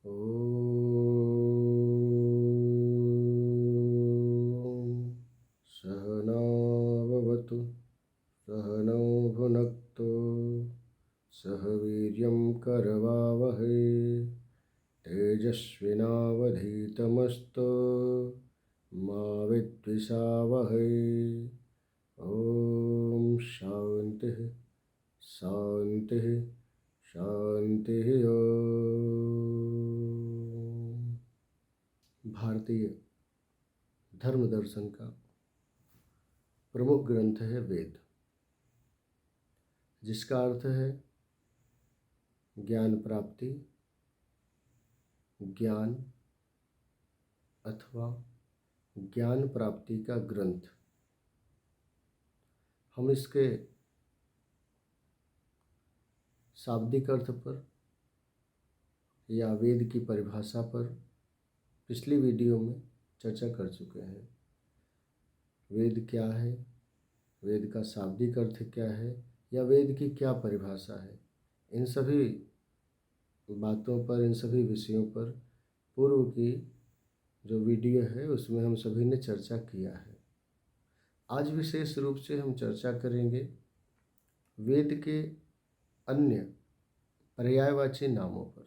ॐ सहना भवतु सहनौ भुनक्तु सह वीर्यं करवावहै तेजस्विनावधीतमस्तु मा विद्विषावहै। ॐ शान्तिः शान्तिः शान्तिः। भारतीय धर्म दर्शन का प्रमुख ग्रंथ है वेद, जिसका अर्थ है ज्ञान प्राप्ति, ज्ञान अथवा ज्ञान प्राप्ति का ग्रंथ। हम इसके शाब्दिक अर्थ पर या वेद की परिभाषा पर पिछली वीडियो में चर्चा कर चुके हैं। वेद क्या है, वेद का शाब्दिक अर्थ क्या है, या वेद की क्या परिभाषा है, इन सभी बातों पर, इन सभी विषयों पर पूर्व की जो वीडियो है उसमें हम सभी ने चर्चा किया है। आज विशेष रूप से हम चर्चा करेंगे वेद के अन्य पर्यायवाची नामों पर।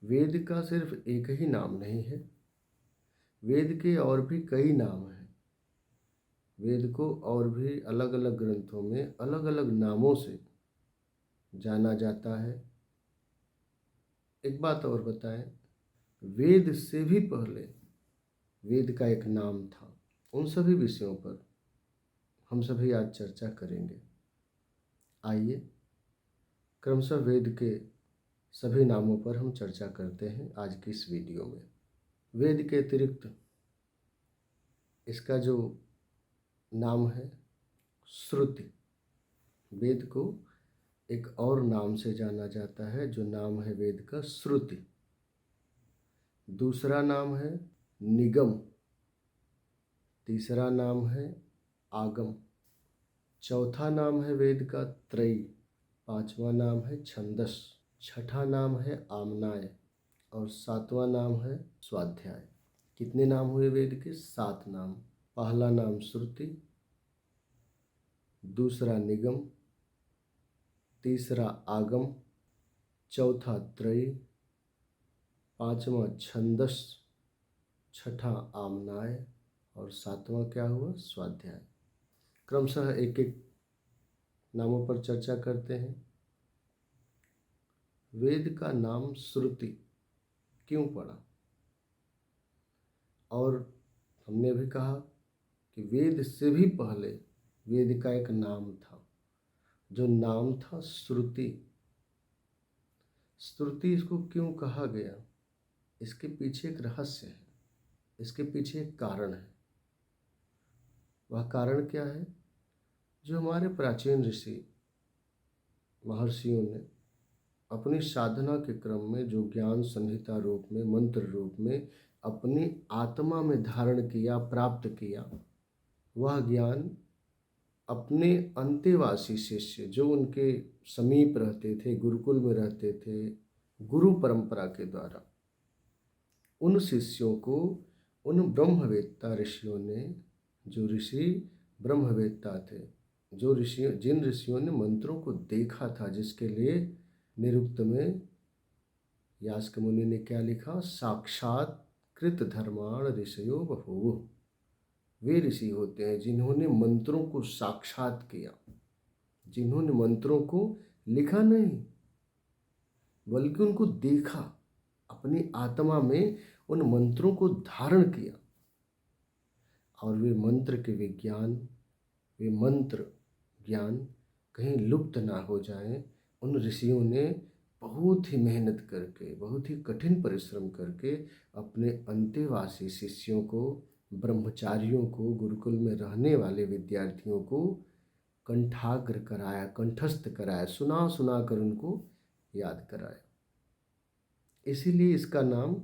वेद का सिर्फ एक ही नाम नहीं है, वेद के और भी कई नाम हैं। वेद को और भी अलग अलग ग्रंथों में अलग अलग नामों से जाना जाता है। एक बात और बताएं, वेद से भी पहले वेद का एक नाम था। उन सभी विषयों पर हम सभी आज चर्चा करेंगे। आइए क्रमशः वेद के सभी नामों पर हम चर्चा करते हैं आज की इस वीडियो में। वेद के अतिरिक्त इसका जो नाम है श्रुति, वेद को एक और नाम से जाना जाता है, जो नाम है वेद का श्रुति। दूसरा नाम है निगम, तीसरा नाम है आगम, चौथा नाम है वेद का त्रयी, पांचवा नाम है छंदस, छठा नाम है आमनाय और सातवां नाम है स्वाध्याय। कितने नाम हुए वेद के? 7 नाम। पहला नाम श्रुति, दूसरा निगम, तीसरा आगम, चौथा त्रयी, पांचवा छंदस, छठा आमनाय और सातवां क्या हुआ? स्वाध्याय। क्रमशः एक एक नामों पर चर्चा करते हैं। वेद का नाम श्रुति क्यों पड़ा? और हमने भी कहा कि वेद से भी पहले वेद का एक नाम था, जो नाम था श्रुति। श्रुति इसको क्यों कहा गया? इसके पीछे एक रहस्य है, इसके पीछे एक कारण है। वह कारण क्या है? जो हमारे प्राचीन ऋषि महर्षियों ने अपनी साधना के क्रम में जो ज्ञान संहिता रूप में, मंत्र रूप में अपनी आत्मा में धारण किया, प्राप्त किया, वह ज्ञान अपने अंतेवासी शिष्य जो उनके समीप रहते थे, गुरुकुल में रहते थे, गुरु परंपरा के द्वारा उन शिष्यों को, उन ब्रह्मवेत्ता ऋषियों ने, जो ऋषि ब्रह्मवेत्ता थे, जो ऋषियों, जिन ऋषियों ने मंत्रों को देखा था, जिसके लिए निरुक्त में यास्क मुनि ने क्या लिखा? साक्षात कृत धर्माण ऋषयो बभूवुः। वे ऋषि होते हैं जिन्होंने मंत्रों को साक्षात किया, जिन्होंने मंत्रों को लिखा नहीं बल्कि उनको देखा, अपनी आत्मा में उन मंत्रों को धारण किया। और वे मंत्र के विज्ञान, वे मंत्र ज्ञान कहीं लुप्त ना हो जाए, उन ऋषियों ने बहुत ही मेहनत करके, बहुत ही कठिन परिश्रम करके अपने अंतेवासी शिष्यों को, ब्रह्मचारियों को, गुरुकुल में रहने वाले विद्यार्थियों को कंठाग्र कराया, कंठस्थ कराया, सुना सुना कर उनको याद कराया। इसीलिए इसका नाम,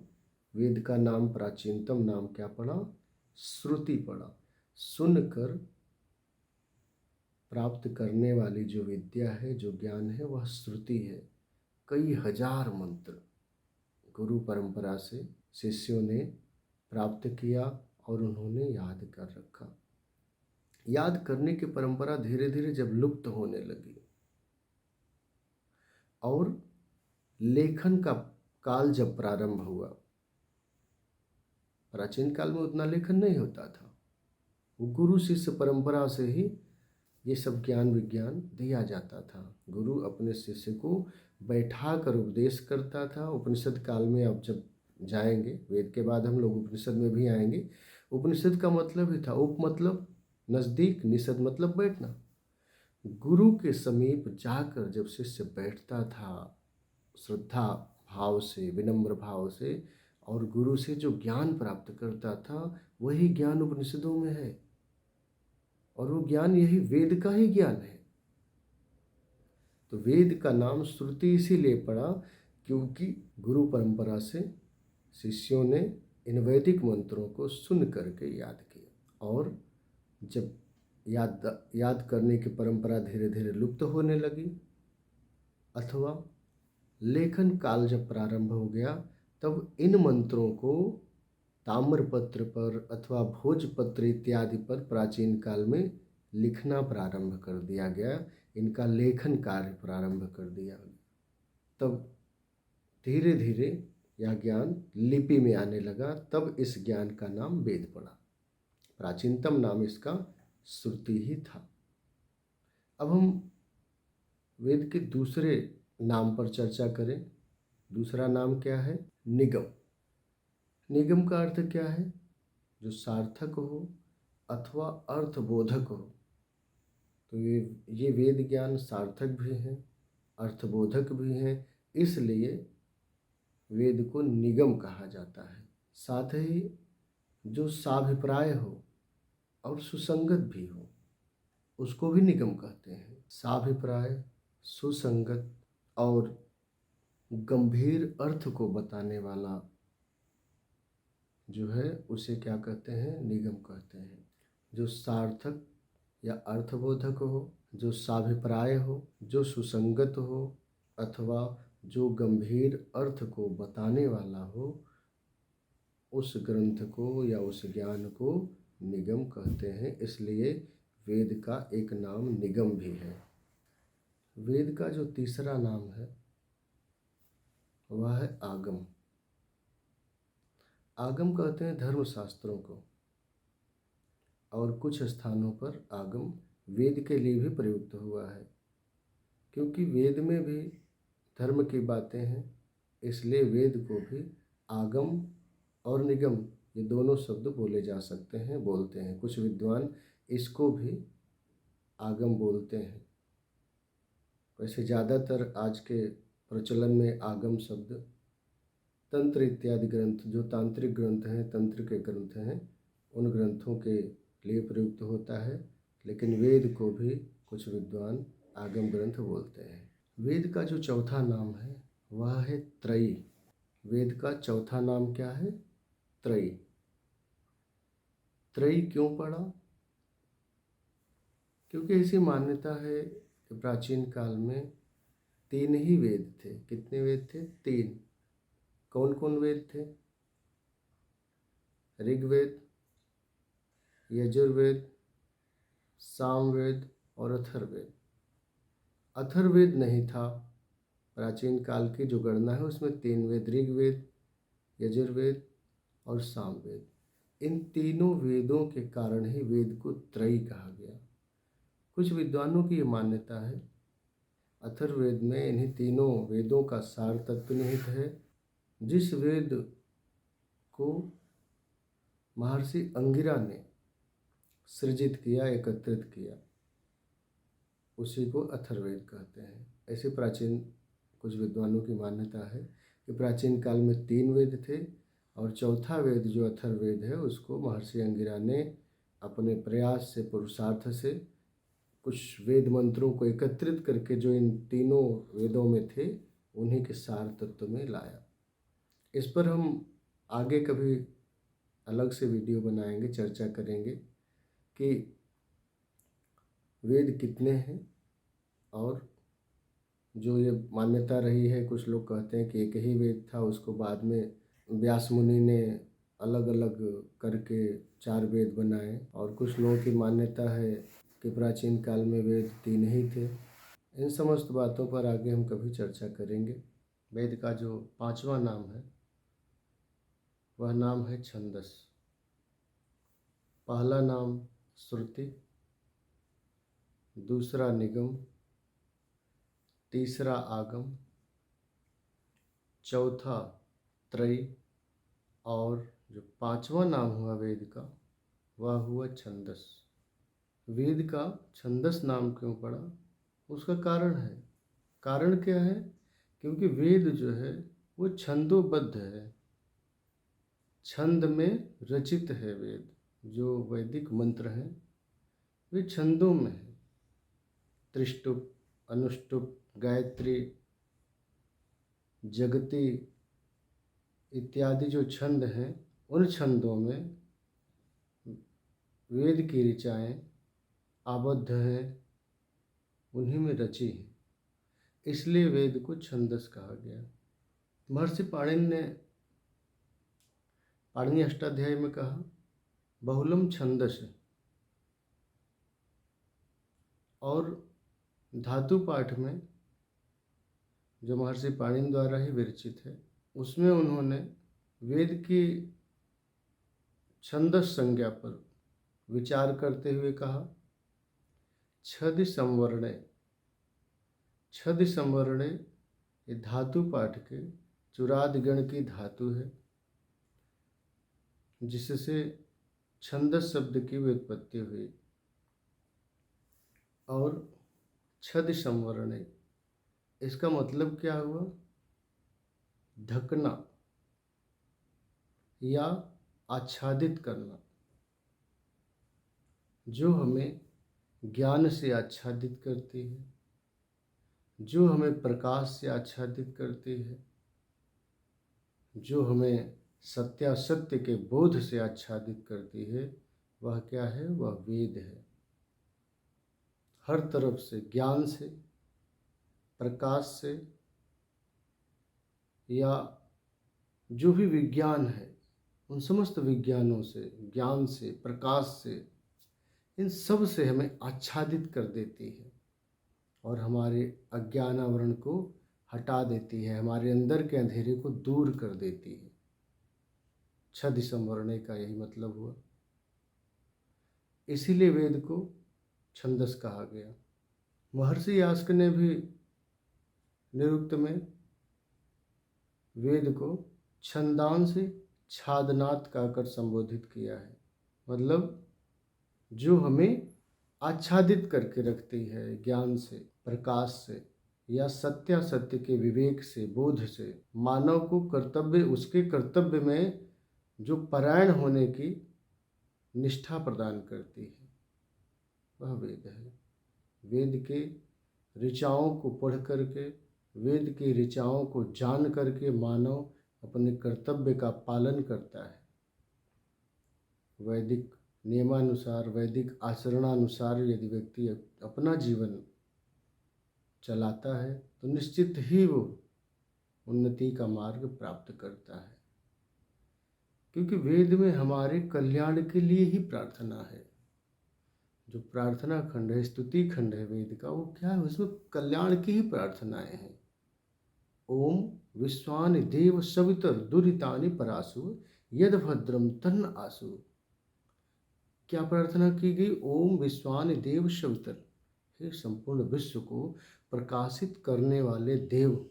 वेद का नाम, प्राचीनतम नाम क्या पड़ा? श्रुति पड़ा। सुनकर प्राप्त करने वाली जो विद्या है, जो ज्ञान है, वह श्रुति है। कई हजार मंत्र गुरु परंपरा से शिष्यों ने प्राप्त किया और उन्होंने याद कर रखा। याद करने की परंपरा धीरे धीरे जब लुप्त होने लगी और लेखन का काल जब प्रारंभ हुआ, प्राचीन काल में उतना लेखन नहीं होता था, वो गुरु शिष्य परंपरा से ही ये सब ज्ञान विज्ञान दिया जाता था। गुरु अपने शिष्य को बैठा कर उपदेश करता था। उपनिषद काल में अब जब जाएंगे, वेद के बाद हम लोग उपनिषद में भी आएंगे। उपनिषद का मतलब ही था, उप मतलब नज़दीक, निषद मतलब बैठना। गुरु के समीप जाकर जब शिष्य बैठता था श्रद्धा भाव से, विनम्र भाव से, और गुरु से जो ज्ञान प्राप्त करता था, वही ज्ञान उपनिषदों में है। और वो ज्ञान यही वेद का ही ज्ञान है। तो वेद का नाम श्रुति इसीलिए पड़ा क्योंकि गुरु परंपरा से शिष्यों ने इन वैदिक मंत्रों को सुन करके याद किया। और जब याद करने की परंपरा धीरे धीरे लुप्त होने लगी अथवा लेखन काल जब प्रारंभ हो गया, तब इन मंत्रों को ताम्रपत्र पर अथवा भोजपत्र इत्यादि पर प्राचीन काल में लिखना प्रारंभ कर दिया गया। इनका लेखन कार्य प्रारंभ कर दिया। तब धीरे धीरे यह ज्ञान लिपि में आने लगा। तब इस ज्ञान का नाम वेद पड़ा। प्राचीनतम नाम इसका श्रुति ही था। अब हम वेद के दूसरे नाम पर चर्चा करें। दूसरा नाम क्या है? निगम। निगम का अर्थ क्या है? जो सार्थक हो अथवा अर्थबोधक हो। तो ये वेद ज्ञान सार्थक भी हैं, अर्थबोधक भी हैं, इसलिए वेद को निगम कहा जाता है। साथ ही जो साभिप्राय हो और सुसंगत भी हो, उसको भी निगम कहते हैं। साभिप्राय, सुसंगत और गंभीर अर्थ को बताने वाला जो है उसे क्या कहते हैं? निगम कहते हैं। जो सार्थक या अर्थबोधक हो, जो साभिप्राय हो, जो सुसंगत हो अथवा जो गंभीर अर्थ को बताने वाला हो, उस ग्रंथ को या उस ज्ञान को निगम कहते हैं। इसलिए वेद का एक नाम निगम भी है। वेद का जो तीसरा नाम है वह है आगम। आगम कहते हैं धर्मशास्त्रों को, और कुछ स्थानों पर आगम वेद के लिए भी प्रयुक्त हुआ है, क्योंकि वेद में भी धर्म की बातें हैं। इसलिए वेद को भी आगम और निगम ये दोनों शब्द बोले जा सकते हैं, बोलते हैं। कुछ विद्वान इसको भी आगम बोलते हैं। वैसे ज़्यादातर आज के प्रचलन में आगम शब्द तंत्र इत्यादि ग्रंथ, जो तांत्रिक ग्रंथ हैं, तंत्र के ग्रंथ हैं, उन ग्रंथों के लिए प्रयुक्त होता है। लेकिन वेद को भी कुछ विद्वान आगम ग्रंथ बोलते हैं। वेद का जो चौथा नाम है वह है त्रयी। वेद का चौथा नाम क्या है? त्रयी। त्रयी क्यों पड़ा? क्योंकि ऐसी मान्यता है कि प्राचीन काल में 3 ही वेद थे। कितने वेद थे? 3। कौन कौन वेद थे? ऋग्वेद, यजुर्वेद, सामवेद और अथर्ववेद। अथर्ववेद नहीं था। प्राचीन काल की जो गणना है उसमें 3 वेद, ऋग्वेद, यजुर्वेद और सामवेद। इन तीनों वेदों के कारण ही वेद को त्रयी कहा गया। कुछ विद्वानों की ये मान्यता है अथर्ववेद में इन्हीं तीनों वेदों का सार तत्व निहित है। जिस वेद को महर्षि अंगिरा ने सृजित किया, एकत्रित किया, उसी को अथर्ववेद कहते हैं। ऐसे प्राचीन कुछ विद्वानों की मान्यता है कि प्राचीन काल में 3 वेद थे और चौथा वेद जो अथर्ववेद है उसको महर्षि अंगिरा ने अपने प्रयास से, पुरुषार्थ से कुछ वेद मंत्रों को एकत्रित करके जो इन तीनों वेदों में थे उन्हीं के सार तत्व में लाया। इस पर हम आगे कभी अलग से वीडियो बनाएंगे, चर्चा करेंगे कि वेद कितने हैं और जो ये मान्यता रही है, कुछ लोग कहते हैं कि एक ही वेद था, उसको बाद में व्यास मुनि ने अलग अलग करके 4 वेद बनाए। और कुछ लोगों की मान्यता है कि प्राचीन काल में वेद 3 ही थे। इन समस्त बातों पर आगे हम कभी चर्चा करेंगे। वेद का जो 5वां नाम है वह नाम है छंदस। पहला नाम श्रुति, दूसरा निगम, तीसरा आगम, चौथा त्रयी, और जो 5वां नाम हुआ वेद का वह हुआ छंदस। वेद का छंदस नाम क्यों पड़ा, उसका कारण है। कारण क्या है? क्योंकि वेद जो है वो छंदोबद्ध है, छंद में रचित है। वेद जो वैदिक मंत्र हैं वे छंदों में है। त्रिष्टुप, अनुष्टुप, गायत्री, जगती इत्यादि जो छंद हैं, उन छंदों में वेद की ऋचाएँ आबद्ध हैं, उन्हीं में रची हैं। इसलिए वेद को छंदस कहा गया। महर्षि पाणिनि ने पाणिनि अष्टाध्यायी में कहा बहुलम छंदस, और धातु पाठ में जो महर्षि पाणिनि द्वारा ही विरचित है उसमें उन्होंने वेद की छंदस संज्ञा पर विचार करते हुए कहा छदि संवरणे। छदि संवरणे ये धातु पाठ के चुरादगण की धातु है, जिससे छंदस शब्द की व्युत्पत्ति हुई। और छदि संवरणे इसका मतलब क्या हुआ? ढकना या आच्छादित करना। जो हमें ज्ञान से आच्छादित करती है, जो हमें प्रकाश से आच्छादित करती है, जो हमें सत्यासत्य के बोध से आच्छादित करती है, वह क्या है? वह वेद है। हर तरफ से, ज्ञान से, प्रकाश से, या जो भी विज्ञान है उन समस्त विज्ञानों से, ज्ञान से, प्रकाश से, इन सब से हमें आच्छादित कर देती है और हमारे अज्ञान आवरण को हटा देती है, हमारे अंदर के अंधेरे को दूर कर देती है। छदि संवरणे का यही मतलब हुआ। इसीलिए वेद को छंदस कहा गया। महर्षि यास्क ने भी निरुक्त में वेद को छंदांसि छादनात् कहकर संबोधित किया है। मतलब जो हमें आच्छादित करके रखती है ज्ञान से, प्रकाश से, या सत्यासत्य के विवेक से, बोध से, मानव को कर्तव्य, उसके कर्तव्य में जो परायण होने की निष्ठा प्रदान करती है, वह वेद है। वेद के ऋचाओं को पढ़ करके, वेद की ऋचाओं को जान करके मानव अपने कर्तव्य का पालन करता है। वैदिक नियमानुसार, वैदिक आचरणानुसार यदि व्यक्ति अपना जीवन चलाता है तो निश्चित ही वो उन्नति का मार्ग प्राप्त करता है। क्योंकि वेद में हमारे कल्याण के लिए ही प्रार्थना है। जो प्रार्थना खंड है, स्तुति खंड है वेद का, वो क्या है? उसमें कल्याण की ही प्रार्थनाएं हैं। ओम विश्वानि देव सवितर दुरितानि परासु यद भद्रम तन्न आसु। क्या प्रार्थना की गई? ओम विश्वानि देव सवितर, हे संपूर्ण विश्व को प्रकाशित करने वाले देव,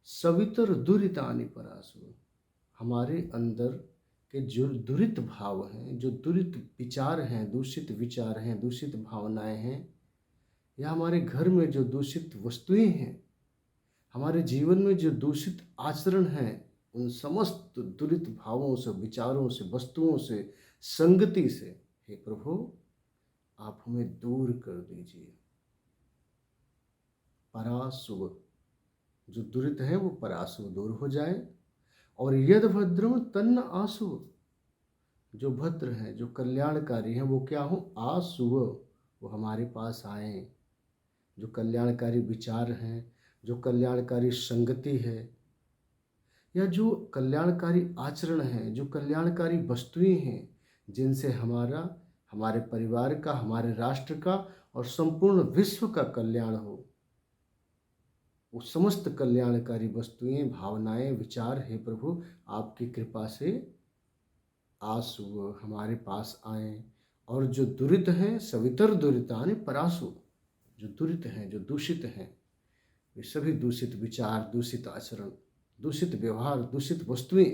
सवितर दुरितानि परासु, हमारे अंदर के जो दुरित भाव हैं, जो दुरित विचार हैं, दूषित विचार हैं, दूषित भावनाएं हैं, या हमारे घर में जो दूषित वस्तुएं हैं, हमारे जीवन में जो दूषित आचरण हैं, उन समस्त दुरित भावों से, विचारों से, वस्तुओं से, संगति से, हे प्रभु आप हमें दूर कर दीजिए। परासुव, जो दुरित है वो परासुव दूर हो जाए। और यद भद्रम तन्न आसुव, जो भद्र हैं, जो कल्याणकारी हैं, वो क्या हो? आसुव, वो हमारे पास आए। जो कल्याणकारी विचार हैं, जो कल्याणकारी संगति है, या जो कल्याणकारी आचरण हैं, जो कल्याणकारी वस्तुएं हैं, जिनसे हमारे परिवार का, हमारे राष्ट्र का और संपूर्ण विश्व का कल्याण हो, वो समस्त कल्याणकारी वस्तुएं, भावनाएं, विचार, हे प्रभु आपकी कृपा से आसु हमारे पास आए। और जो दुरित हैं, सवितर दुरितानि परासु, जो दुरित हैं, जो दूषित हैं, वे सभी दूषित विचार, दूषित आचरण, दूषित व्यवहार, दूषित वस्तुएं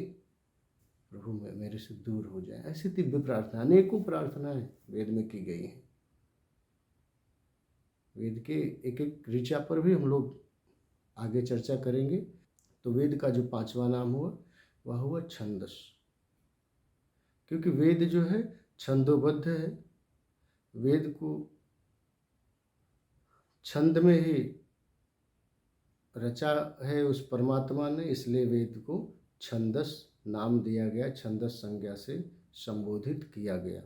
प्रभु मेरे से दूर हो जाए। ऐसी दिव्य प्रार्थना, अनेकों प्रार्थनाएं वेद में की गई हैं। वेद के एक एक ऋचा पर भी हम लोग आगे चर्चा करेंगे। तो वेद का जो 5वां नाम हुआ वह हुआ छंदस, क्योंकि वेद जो है छंदोबद्ध है। वेद को छंद में ही रचा है उस परमात्मा ने, इसलिए वेद को छंदस नाम दिया गया, छंदस संज्ञा से संबोधित किया गया।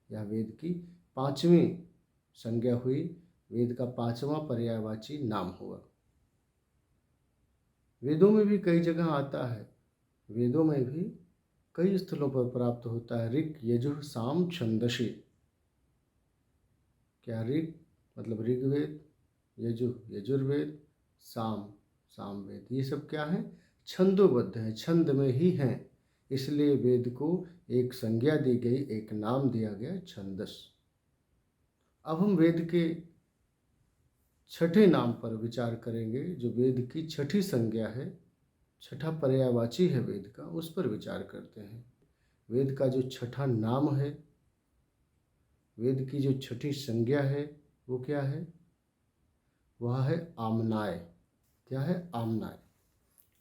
यह वेद की 5वीं संज्ञा हुई, वेद का 5वां पर्यायवाची नाम हुआ। वेदों में भी कई जगह आता है, वेदों में भी कई स्थलों पर प्राप्त होता है। ऋग यजुः साम छंदसि। क्या ऋग मतलब ऋग्वेद, यजुः यजुर्वेद, साम सामवेद, ये सब क्या है? छंदोबद्ध है, छंद में ही हैं। इसलिए वेद को एक संज्ञा दी गई, एक नाम दिया गया, छंदस। अब हम वेद के 6ठे नाम पर विचार करेंगे, जो वेद की 6ठी संज्ञा है, 6ठा पर्यायवाची है वेद का, उस पर विचार करते हैं। वेद का जो 6ठा नाम है, वेद की जो 6ठी संज्ञा है, वो क्या है? वह है आमनाय। क्या है? आमनाय।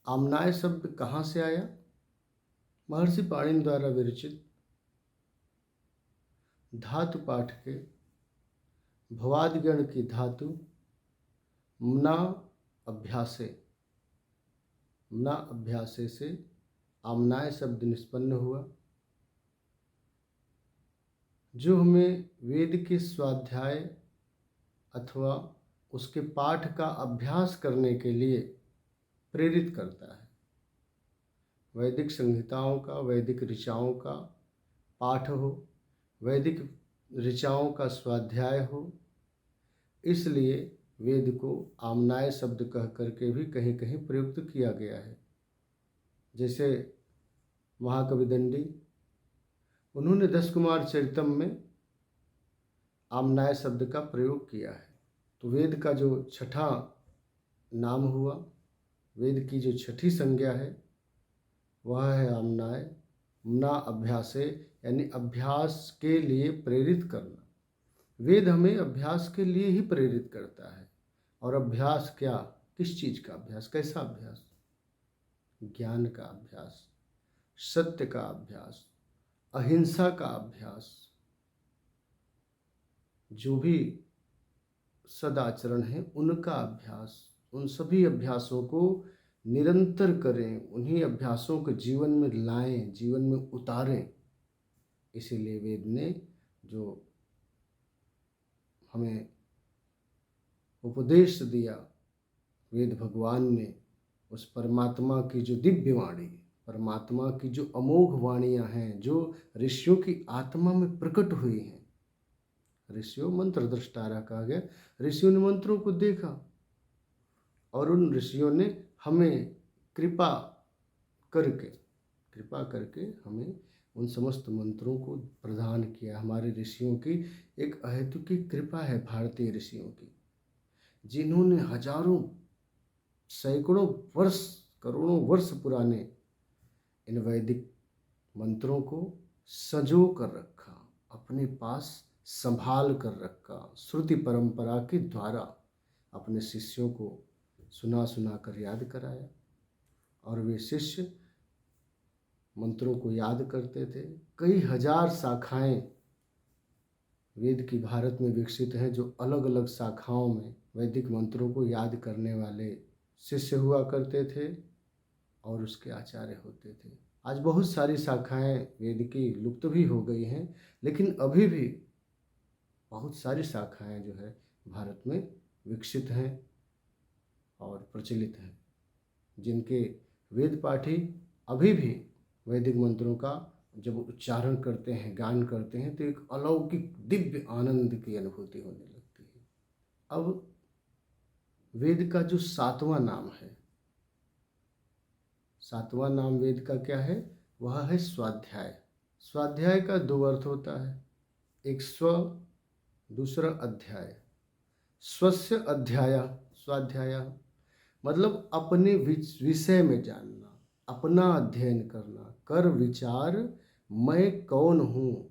आमनाय शब्द कहाँ से आया? महर्षि पाणिनि द्वारा विरचित धातु पाठ के भवादिगण की धातु म्ना अभ्यासे, म्ना अभ्यासे से आमनाय शब्द निष्पन्न हुआ, जो हमें वेद के स्वाध्याय अथवा उसके पाठ का अभ्यास करने के लिए प्रेरित करता है। वैदिक संहिताओं का, वैदिक ऋचाओं का पाठ हो, वैदिक ऋचाओं का स्वाध्याय हो, इसलिए वेद को आमनाय शब्द कह करके भी कहीं कहीं प्रयुक्त किया गया है। जैसे महाकवि दंडी, उन्होंने 10 कुमार चरितम में आमनाय शब्द का प्रयोग किया है। तो वेद का जो 6ठा नाम हुआ, वेद की जो 6ठी संज्ञा है, वह है आमनाय। म्ना अभ्यासे, यानी अभ्यास के लिए प्रेरित करना। वेद हमें अभ्यास के लिए ही प्रेरित करता है। और अभ्यास क्या? किस चीज़ का अभ्यास? कैसा अभ्यास? ज्ञान का अभ्यास, सत्य का अभ्यास, अहिंसा का अभ्यास। जो भी सदाचरण है उनका अभ्यास, उन सभी अभ्यासों को निरंतर करें, उन्हीं अभ्यासों को जीवन में लाएं, जीवन में उतारें। इसीलिए वेद ने जो हमें उपदेश दिया, वेद भगवान ने उस परमात्मा की जो दिव्य वाणी, परमात्मा की जो अमोघ वाणियाँ हैं, जो ऋषियों की आत्मा में प्रकट हुई हैं। ऋषियों मंत्र दृष्टारा कहा गया। ऋषियों ने मंत्रों को देखा और उन ऋषियों ने हमें कृपा करके हमें उन समस्त मंत्रों को प्रदान किया। हमारे ऋषियों की एक अहेतुकी कृपा है, भारतीय ऋषियों की, जिन्होंने हजारों, सैकड़ों वर्ष, करोड़ों वर्ष पुराने इन वैदिक मंत्रों को संजो कर रखा, अपने पास संभाल कर रखा, श्रुति परंपरा के द्वारा अपने शिष्यों को सुना कर याद कराया। और वे शिष्य मंत्रों को याद करते थे। कई हजार शाखाएं वेद की भारत में विकसित हैं, जो अलग अलग शाखाओं में वैदिक मंत्रों को याद करने वाले शिष्य हुआ करते थे और उसके आचार्य होते थे। आज बहुत सारी शाखाएं वेद की लुप्त भी हो गई हैं, लेकिन अभी भी बहुत सारी शाखाएं जो है भारत में विकसित हैं और प्रचलित हैं, जिनके वेद पाठी अभी भी वैदिक मंत्रों का जब उच्चारण करते हैं, गान करते हैं, तो एक अलौकिक दिव्य आनंद की अनुभूति होने लगती है। अब वेद का जो 7वां नाम है, 7वां नाम वेद का क्या है? वह है स्वाध्याय। स्वाध्याय का 2 अर्थ होता है, एक स्व, दूसरा अध्याय। स्वस्य अध्याय स्वाध्याय, मतलब अपने विषय में जानना, अपना अध्ययन करना, कर विचार मैं कौन हूँ,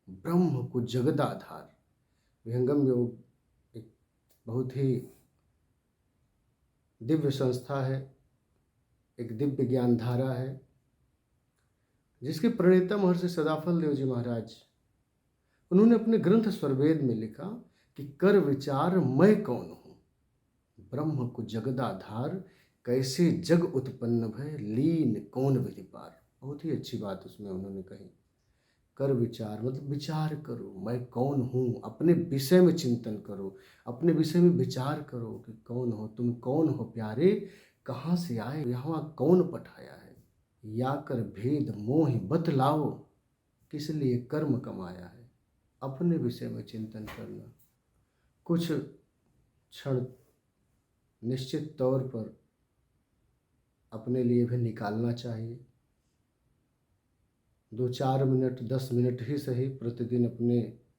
ब्रह्म को जगदाधार। विहंगम योग एक बहुत ही दिव्य संस्था है, एक दिव्य ज्ञान धारा है, जिसके प्रणेता महर्षि सदाफल देव जी महाराज, उन्होंने अपने ग्रंथ स्वरवेद में लिखा कि कर विचार मैं कौन हूँ, ब्रह्म को जगदाधार, कैसे जग उत्पन्न भय, लीन कौन विधि पार। बहुत ही अच्छी बात उसमें उन्होंने कही। कर विचार मतलब विचार करो, मैं कौन हूँ, अपने विषय में चिंतन करो, अपने विषय में विचार करो कि कौन हो तुम, कौन हो प्यारे, कहाँ से आए, यहाँ कौन पठाया है, या कर भेद मोह बतलाओ, किस लिए कर्म कमाया है। अपने विषय में चिंतन करना, कुछ क्षण निश्चित तौर पर अपने लिए भी निकालना चाहिए। 2-4 मिनट 10 मिनट ही सही प्रतिदिन अपने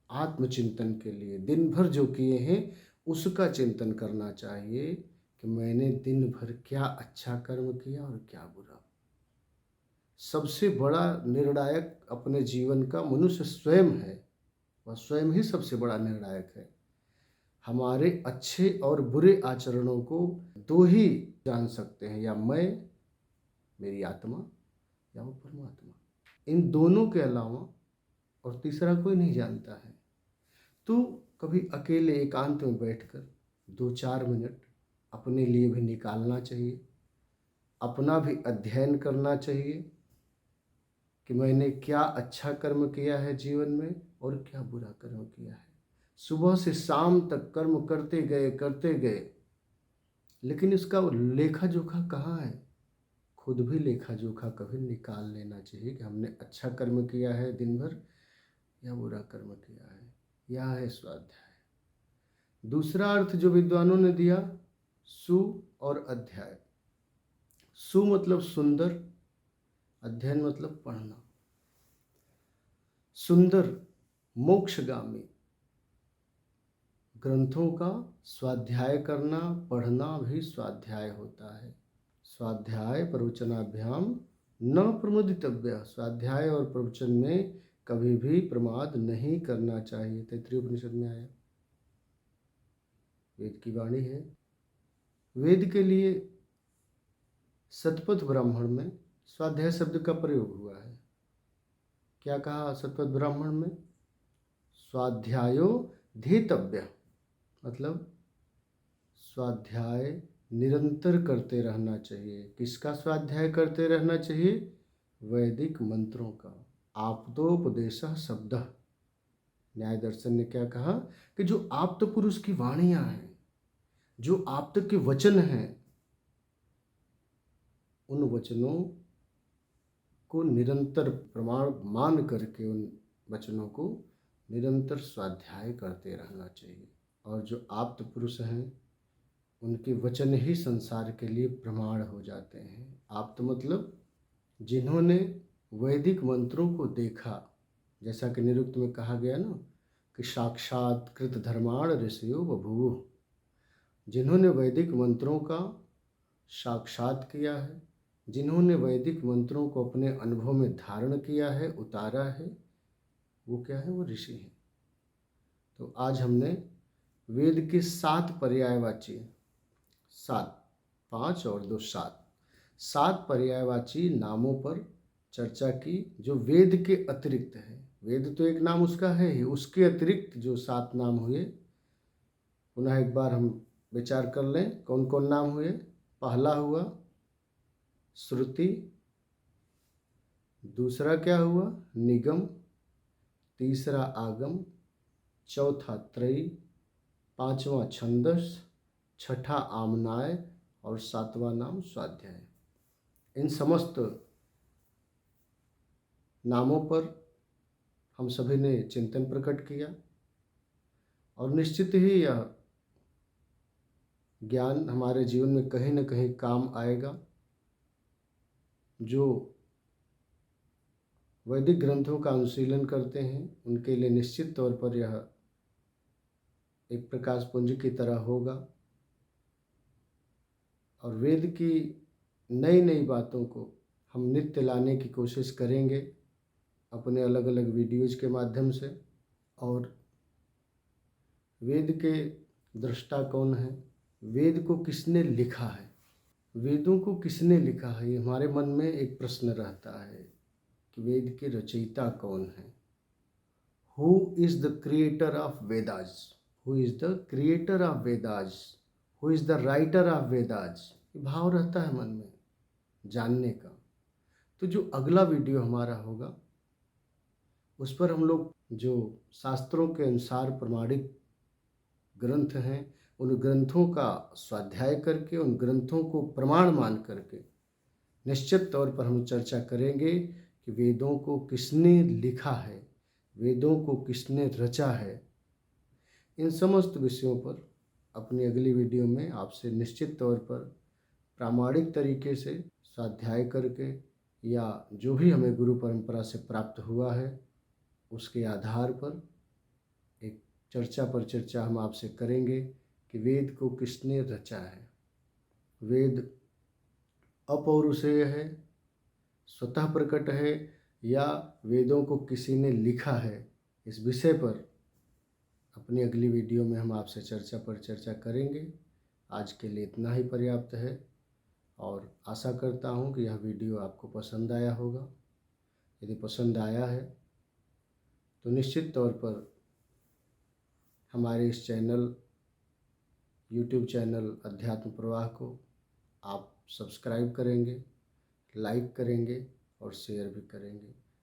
आत्मचिंतन के लिए, दिन भर जो किए हैं उसका चिंतन करना चाहिए कि मैंने दिन भर क्या अच्छा कर्म किया और क्या बुरा। सबसे बड़ा निर्णायक अपने जीवन का मनुष्य स्वयं है, वह स्वयं ही सबसे बड़ा निर्णायक है। हमारे अच्छे और बुरे आचरणों को 2 ही जान सकते हैं, या मैं, मेरी आत्मा, या वो परमात्मा। इन दोनों के अलावा और तीसरा कोई नहीं जानता है। तो कभी अकेले एकांत में बैठकर 2-4 मिनट अपने लिए भी निकालना चाहिए, अपना भी अध्ययन करना चाहिए कि मैंने क्या अच्छा कर्म किया है जीवन में और क्या बुरा कर्म किया है। सुबह से शाम तक कर्म करते गए, लेकिन इसका लेखा जोखा कहाँ है? खुद भी लेखा जोखा कभी निकाल लेना चाहिए कि हमने अच्छा कर्म किया है दिन भर या बुरा कर्म किया है। यह है स्वाध्याय। दूसरा अर्थ जो विद्वानों ने दिया, सु और अध्याय। सु मतलब सुंदर, अध्ययन मतलब पढ़ना। सुंदर मोक्षगामी ग्रंथों का स्वाध्याय करना, पढ़ना भी स्वाध्याय होता है। स्वाध्याय प्रवचनाभ्याम न प्रमुदितव्य, स्वाध्याय और प्रवचन में कभी भी प्रमाद नहीं करना चाहिए। तैत्तिरीय उपनिषद में आया, वेद की वाणी है। वेद के लिए शतपथ ब्राह्मण में स्वाध्याय शब्द का प्रयोग हुआ है। क्या कहा शतपथ ब्राह्मण में? स्वाध्यायो ध्येतव्य, मतलब स्वाध्याय निरंतर करते रहना चाहिए। किसका स्वाध्याय करते रहना चाहिए? वैदिक मंत्रों का। आप्तोपदेशः शब्दः, न्याय दर्शन ने क्या कहा कि जो आप्त पुरुष की वाणियां हैं, जो आप्त के वचन हैं, उन वचनों को निरंतर प्रमाण मान करके उन वचनों को निरंतर स्वाध्याय करते रहना चाहिए। और जो आप्त पुरुष हैं उनके वचन ही संसार के लिए प्रमाण हो जाते हैं। आप्त मतलब जिन्होंने वैदिक मंत्रों को देखा, जैसा कि निरुक्त में कहा गया ना कि साक्षात कृत धर्माण ऋषियो बभूव, जिन्होंने वैदिक मंत्रों का साक्षात किया है, जिन्होंने वैदिक मंत्रों को अपने अनुभव में धारण किया है, उतारा है, वो क्या है? वो ऋषि हैं। तो आज हमने वेद के 7 पर्यायवाची, 7, 5 और 2 7 पर्यायवाची नामों पर चर्चा की, जो वेद के अतिरिक्त है। वेद तो एक नाम उसका है ही, उसके अतिरिक्त जो 7 नाम हुए, पुनः एक बार हम विचार कर लें कौन कौन नाम हुए। पहला हुआ श्रुति, दूसरा क्या हुआ? निगम, तीसरा आगम, चौथा त्रयी, 5वां छंदस, छठा आमनाय और सातवां नाम स्वाध्याय। इन समस्त नामों पर हम सभी ने चिंतन प्रकट किया और निश्चित ही यह ज्ञान हमारे जीवन में कहीं न कहीं काम आएगा। जो वैदिक ग्रंथों का अनुशीलन करते हैं उनके लिए निश्चित तौर पर यह एक प्रकाश पुंज की तरह होगा और वेद की नई नई बातों को हम नित्य लाने की कोशिश करेंगे अपने अलग अलग वीडियोज़ के माध्यम से। और वेद के दृष्टा कौन है, वेद को किसने लिखा है, वेदों को किसने लिखा है, ये हमारे मन में एक प्रश्न रहता है कि वेद के रचयिता कौन है। Who is the creator of Vedas, who is the creator of Vedas, who is the writer of Vedas, ये भाव रहता है मन में जानने का। तो जो अगला वीडियो हमारा होगा उस पर हम लोग जो शास्त्रों के अनुसार प्रमाणित ग्रंथ हैं उन ग्रंथों का स्वाध्याय करके, उन ग्रंथों को प्रमाण मान करके निश्चित तौर पर हम चर्चा करेंगे कि वेदों को किसने लिखा है, वेदों को किसने रचा है। इन समस्त विषयों पर अपनी अगली वीडियो में आपसे निश्चित तौर पर प्रामाणिक तरीके से स्वाध्याय करके या जो भी हमें गुरु परंपरा से प्राप्त हुआ है उसके आधार पर एक चर्चा हम आपसे करेंगे कि वेद को किसने रचा है। वेद अपौरुषेय है, स्वतः प्रकट है या वेदों को किसी ने लिखा है, इस विषय पर अपनी अगली वीडियो में हम आपसे चर्चा करेंगे। आज के लिए इतना ही पर्याप्त है और आशा करता हूँ कि यह वीडियो आपको पसंद आया होगा। यदि पसंद आया है तो निश्चित तौर पर हमारे इस चैनल YouTube चैनल अध्यात्म प्रवाह को आप सब्सक्राइब करेंगे, लाइक करेंगे और शेयर भी करेंगे।